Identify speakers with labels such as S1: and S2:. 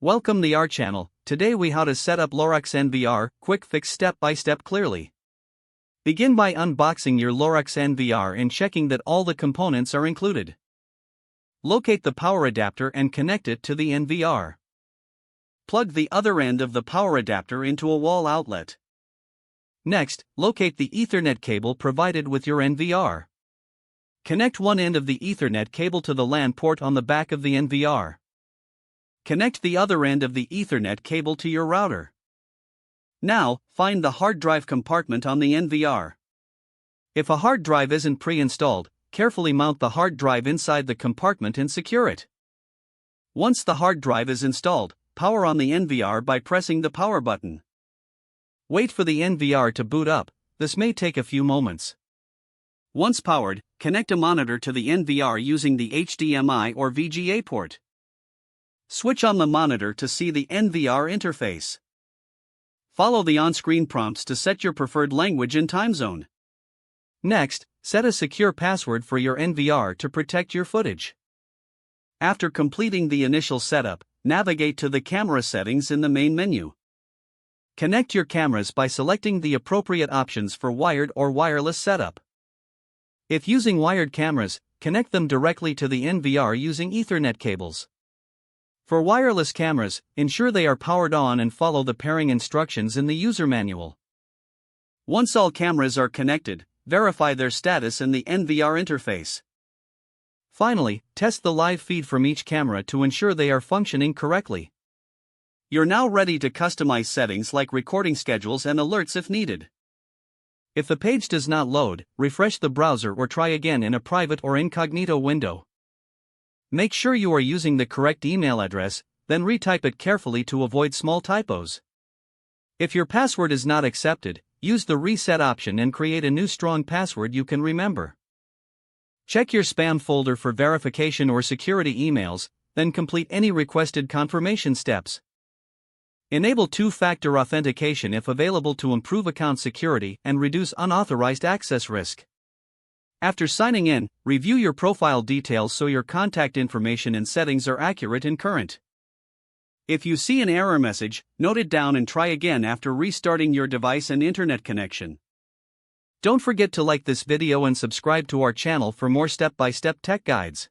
S1: Welcome to our channel. Today we how to set up Lorex NVR, quick fix step by step clearly. Begin by unboxing your Lorex NVR and checking that all the components are included. Locate the power adapter and connect it to the NVR. Plug the other end of the power adapter into a wall outlet. Next, locate the Ethernet cable provided with your NVR. Connect one end of the Ethernet cable to the LAN port on the back of the NVR. Connect the other end of the Ethernet cable to your router. Now, find the hard drive compartment on the NVR. If a hard drive isn't pre-installed, carefully mount the hard drive inside the compartment and secure it. Once the hard drive is installed, power on the NVR by pressing the power button. Wait for the NVR to boot up. This may take a few moments. Once powered, connect a monitor to the NVR using the HDMI or VGA port. Switch on the monitor to see the NVR interface. Follow the on-screen prompts to set your preferred language and time zone. Next, set a secure password for your NVR to protect your footage. After completing the initial setup, navigate to the camera settings in the main menu. Connect your cameras by selecting the appropriate options for wired or wireless setup. If using wired cameras, connect them directly to the NVR using Ethernet cables. For wireless cameras, ensure they are powered on and follow the pairing instructions in the user manual. Once all cameras are connected, verify their status in the NVR interface. Finally, test the live feed from each camera to ensure they are functioning correctly. You're now ready to customize settings like recording schedules and alerts if needed. If the page does not load, refresh the browser or try again in a private or incognito window. Make sure you are using the correct email address, then retype it carefully to avoid small typos. If your password is not accepted, use the reset option and create a new strong password you can remember. Check your spam folder for verification or security emails, then complete any requested confirmation steps. Enable two-factor authentication if available to improve account security and reduce unauthorized access risk. After signing in, review your profile details so your contact information and settings are accurate and current. If you see an error message, note it down and try again after restarting your device and internet connection. Don't forget to like this video and subscribe to our channel for more step-by-step tech guides.